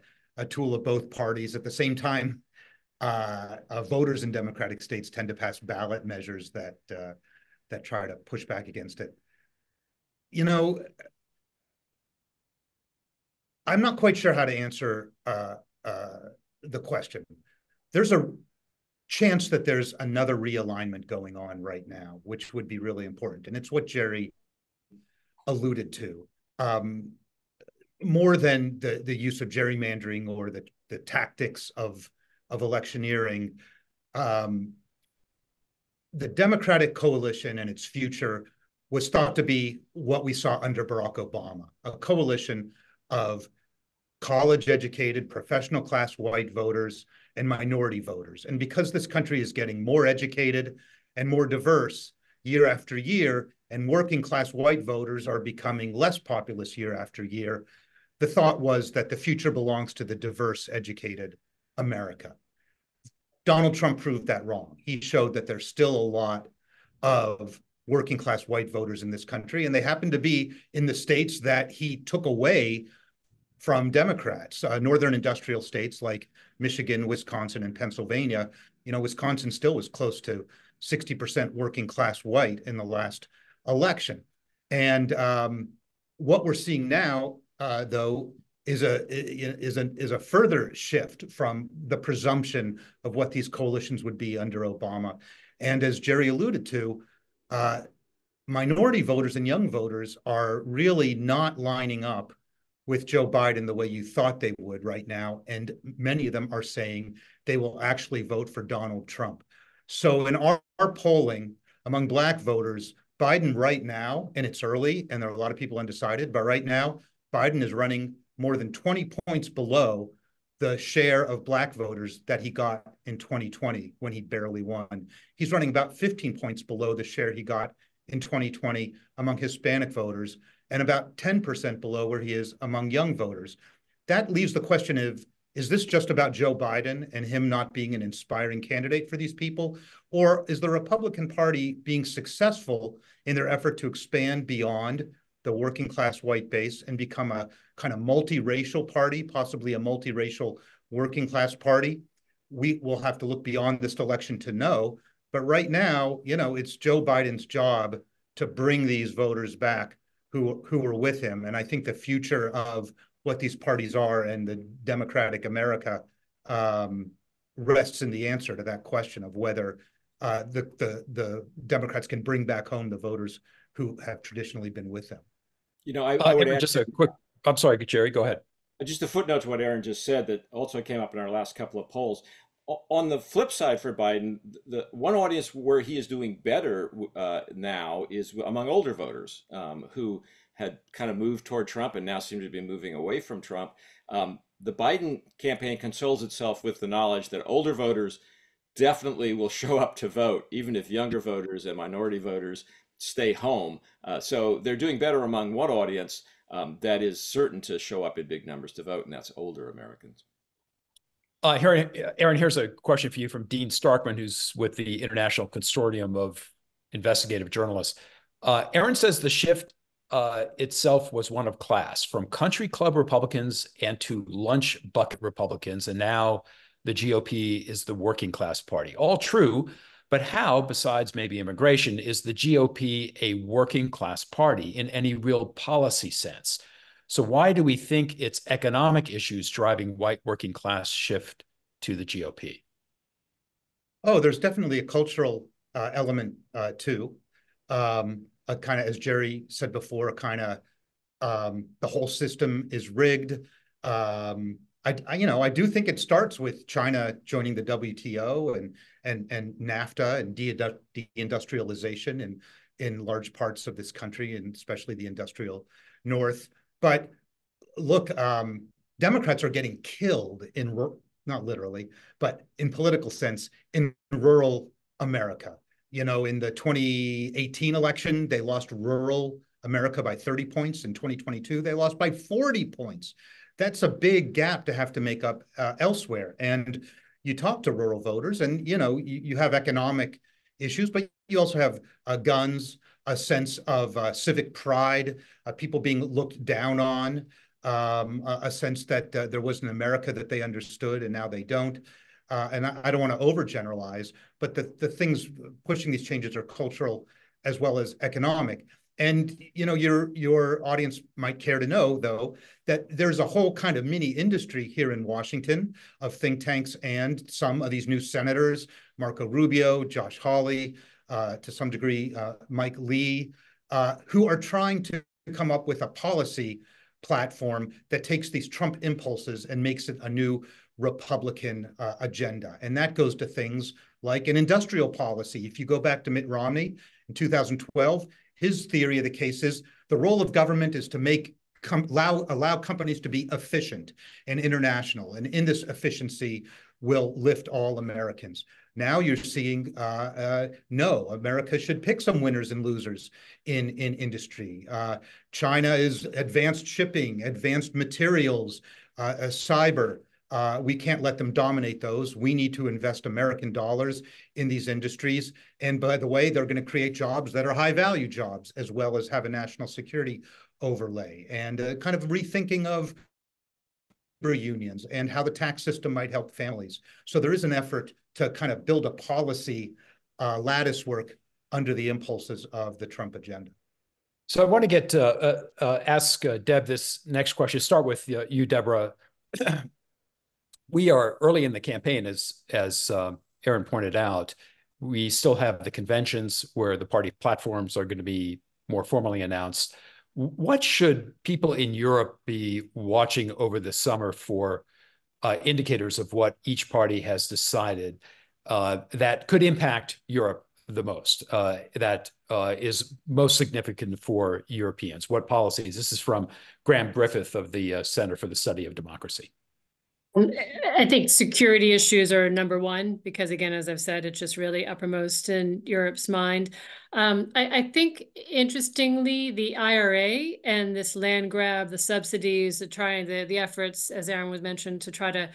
Speaker 4: tool of both parties. At the same time, voters in Democratic states tend to pass ballot measures that try to push back against it. You know, I'm not quite sure how to answer the question. There's a chance that there's another realignment going on right now, which would be really important. And it's what Jerry alluded to. More than the use of gerrymandering or the tactics of electioneering, the Democratic coalition and its future was thought to be what we saw under Barack Obama, a coalition of college-educated, professional class white voters and minority voters. And because this country is getting more educated and more diverse year after year, and working class white voters are becoming less populous year after year, the thought was that the future belongs to the diverse, educated America. Donald Trump proved that wrong. He showed that there's still a lot of working class white voters in this country, and they happen to be in the states that he took away from Democrats, northern industrial states like Michigan, Wisconsin, and Pennsylvania. You know, Wisconsin still was close to 60% working class white in the last election. And what we're seeing now, though, is a further shift from the presumption of what these coalitions would be under Obama. And as Jerry alluded to, minority voters and young voters are really not lining up with Joe Biden the way you thought they would right now. And many of them are saying they will actually vote for Donald Trump. So in our polling among Black voters, Biden right now, and it's early and there are a lot of people undecided, but right now, Biden is running more than 20 points below the share of Black voters that he got in 2020 when he barely won. He's running about 15 points below the share he got in 2020 among Hispanic voters, and about 10% below where he is among young voters. That leaves the question of, is this just about Joe Biden and him not being an inspiring candidate for these people? Or is the Republican Party being successful in their effort to expand beyond the working class white base and become a kind of multiracial party, possibly a multiracial working class party? We will have to look beyond this election to know. But right now, you know, it's Joe Biden's job to bring these voters back who are with him. And I think the future of what these parties are and the democratic America rests in the answer to that question of whether the Democrats can bring back home the voters who have traditionally been with them.
Speaker 3: You know, I would add
Speaker 2: just a quick, I'm sorry, Jerry, go ahead.
Speaker 3: just a footnote to what Aaron just said that also came up in our last couple of polls. On the flip side for Biden, the one audience where he is doing better now is among older voters who had kind of moved toward Trump and now seem to be moving away from Trump. The Biden campaign consoles itself with the knowledge that older voters definitely will show up to vote, even if younger voters and minority voters stay home. So they're doing better among one audience that is certain to show up in big numbers to vote, and that's older Americans.
Speaker 2: Aaron, here's a question for you from Dean Starkman, who's with the International Consortium of Investigative Journalists. Aaron says the shift itself was one of class, from country club Republicans and to lunch bucket Republicans, and now the GOP is the working class party. All true, but how, besides maybe immigration, is the GOP a working class party in any real policy sense? So why do we think it's economic issues driving white working class shift to the GOP?
Speaker 4: Oh, there's definitely a cultural element too. A kind of, as Jerry said before, the whole system is rigged. I do think it starts with China joining the WTO and NAFTA and deindustrialization in large parts of this country, and especially the industrial North. But look, Democrats are getting killed not literally, but in political sense, in rural America. In the 2018 election, they lost rural America by 30 points. In 2022, they lost by 40 points. That's a big gap to have to make up elsewhere. And you talk to rural voters, and you have economic issues, but you also have guns, a sense of civic pride, people being looked down on, a sense that there was an America that they understood and now they don't. And I don't want to overgeneralize, but the things pushing these changes are cultural as well as economic. And your audience might care to know, though, that there's a whole kind of mini industry here in Washington of think tanks and some of these new senators, Marco Rubio, Josh Hawley, to some degree, Mike Lee, who are trying to come up with a policy platform that takes these Trump impulses and makes it a new Republican agenda. And that goes to things like an industrial policy. If you go back to Mitt Romney in 2012, his theory of the case is the role of government is to allow companies to be efficient and international. And in this efficiency will lift all Americans. Now you're seeing, no, America should pick some winners and losers in industry. China is advanced shipping, advanced materials, cyber. We can't let them dominate those. We need to invest American dollars in these industries. And by the way, they're going to create jobs that are high value jobs, as well as have a national security overlay, and kind of rethinking of unions and how the tax system might help families. So there is an effort to kind of build a policy lattice work under the impulses of the Trump agenda.
Speaker 2: So I want to ask Deb this next question. Start with you, Deborah. We are early in the campaign, as Aaron pointed out. We still have the conventions where the party platforms are going to be more formally announced. What should people in Europe be watching over the summer for indicators of what each party has decided that could impact Europe the most, that is most significant for Europeans? What policies? This is from Graham Griffith of the Center for the Study of Democracy.
Speaker 5: I think security issues are number one, because again, as I've said, it's just really uppermost in Europe's mind. I think, interestingly, the IRA and this land grab, the subsidies, the efforts, as Aaron was mentioned, to try to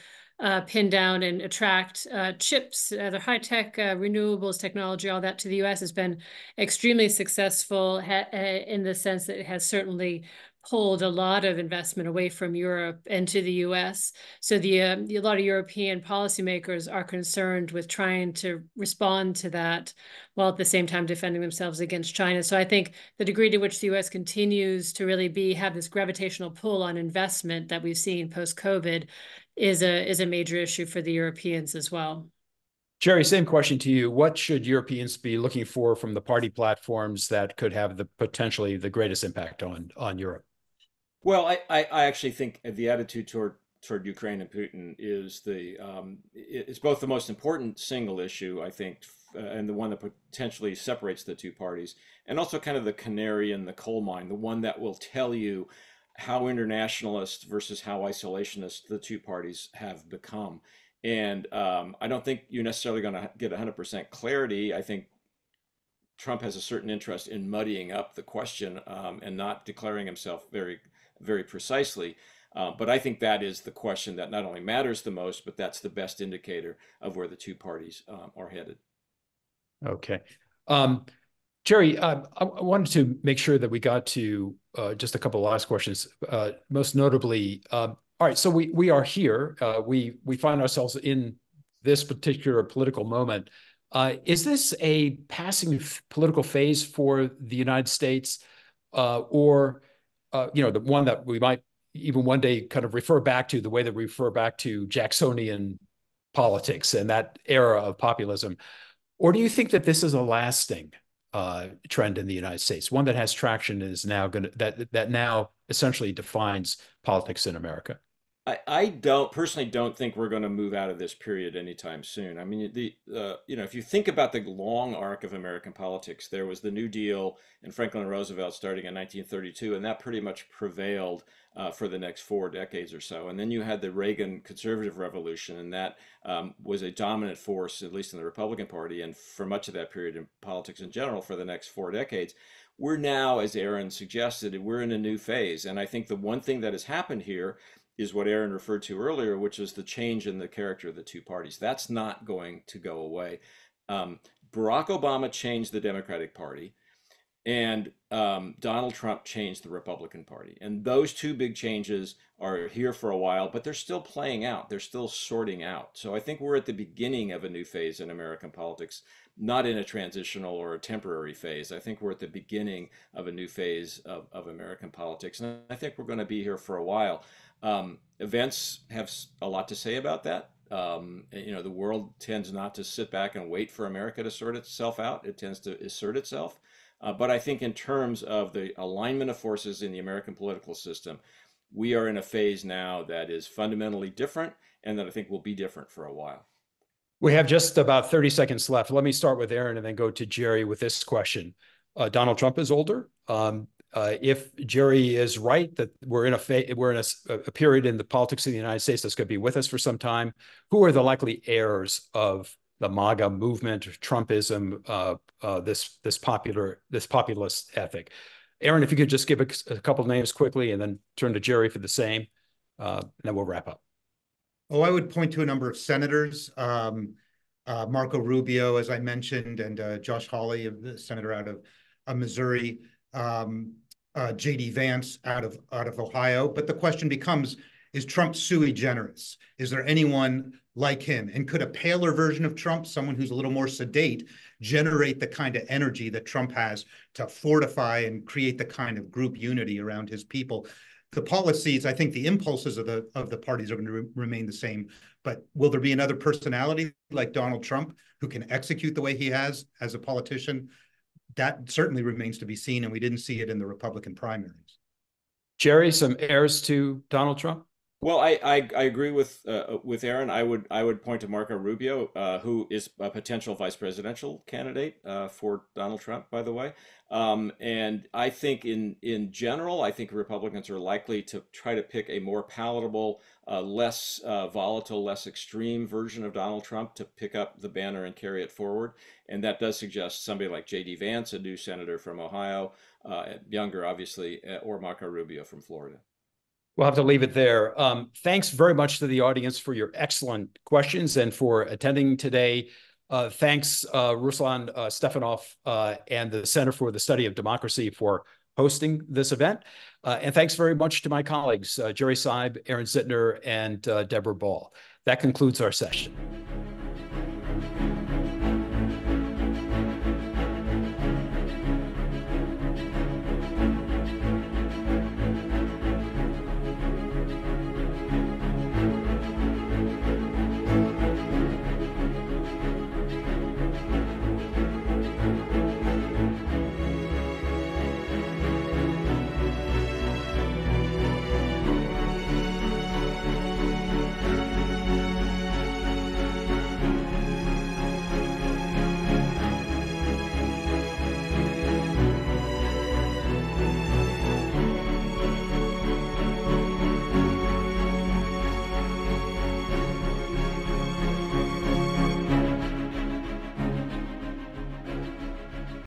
Speaker 5: pin down and attract chips, the high-tech renewables technology, all that to the US has been extremely successful in the sense that it has certainly pulled a lot of investment away from Europe and to the US. So a lot of European policymakers are concerned with trying to respond to that while at the same time defending themselves against China. So I think the degree to which the US continues to really have this gravitational pull on investment that we've seen post-COVID is a major issue for the Europeans as well.
Speaker 2: Jerry, same question to you. What should Europeans be looking for from the party platforms that could have potentially the greatest impact on Europe?
Speaker 3: Well, I actually think the attitude toward Ukraine and Putin is it's both the most important single issue, I think, and the one that potentially separates the two parties, and also kind of the canary in the coal mine, the one that will tell you how internationalist versus how isolationist the two parties have become. And I don't think you're necessarily going to get 100% clarity. I think Trump has a certain interest in muddying up the question and not declaring himself very, very precisely. But I think that is the question that not only matters the most, but that's the best indicator of where the two parties are headed.
Speaker 2: Okay. Jerry, I wanted to make sure that we got to just a couple of last questions. Most notably, all right, so we are here. We find ourselves in this particular political moment. Is this a passing political phase for the United States, or the one that we might even one day kind of refer back to, the way that we refer back to Jacksonian politics and that era of populism? Or do you think that this is a lasting trend in the United States, one that has traction and is now going to that now essentially defines politics in America?
Speaker 3: I personally don't think we're going to move out of this period anytime soon. I mean, if you think about the long arc of American politics, there was the New Deal and Franklin Roosevelt starting in 1932, and that pretty much prevailed for the next 4 decades or so. And then you had the Reagan conservative revolution, and that was a dominant force, at least in the Republican Party, and for much of that period in politics in general for the next 4 decades. We're now, as Aaron suggested, we're in a new phase. And I think the one thing that has happened here is what Aaron referred to earlier, which is the change in the character of the two parties. That's not going to go away. Barack Obama changed the Democratic Party, and Donald Trump changed the Republican Party. And those two big changes are here for a while, but they're still playing out. They're still sorting out. So I think we're at the beginning of a new phase in American politics, not in a transitional or a temporary phase. I think we're at the beginning of a new phase of American politics. And I think we're going to be here for a while. Events have a lot to say about that. The world tends not to sit back and wait for America to sort itself out. It tends to assert itself. But I think in terms of the alignment of forces in the American political system, we are in a phase now that is fundamentally different, and that I think will be different for a while.
Speaker 2: We have just about 30 seconds left. Let me start with Aaron and then go to Jerry with this question. Donald Trump is older. If Jerry is right that we're in a period in the politics of the United States that's going to be with us for some time, who are the likely heirs of the MAGA movement, Trumpism, this populist ethic? Aaron, if you could just give a couple of names quickly and then turn to Jerry for the same, and then we'll wrap up.
Speaker 4: Oh, I would point to a number of senators, Marco Rubio, as I mentioned, and Josh Hawley, the senator out of Missouri, J.D. Vance out of Ohio. But the question becomes, is Trump sui generis? Is there anyone like him? And could a paler version of Trump, someone who's a little more sedate, generate the kind of energy that Trump has to fortify and create the kind of group unity around his people? The policies, I think the impulses of the parties are going to remain the same, but will there be another personality like Donald Trump who can execute the way he has as a politician? That certainly remains to be seen, and we didn't see it in the Republican primaries.
Speaker 2: Jerry, some heirs to Donald Trump?
Speaker 3: Well, I agree with Aaron. I would point to Marco Rubio, who is a potential vice presidential candidate for Donald Trump, by the way. And I think in general, I think Republicans are likely to try to pick a more palatable, less volatile, less extreme version of Donald Trump to pick up the banner and carry it forward. And that does suggest somebody like J.D. Vance, a new senator from Ohio, younger, obviously, or Marco Rubio from Florida.
Speaker 2: We'll have to leave it there. Thanks very much to the audience for your excellent questions and for attending today. Thanks, Ruslan Stefanov and the Center for the Study of Democracy for hosting this event. And thanks very much to my colleagues, Jerry Seib, Aaron Zitner, and Deborah Ball. That concludes our session.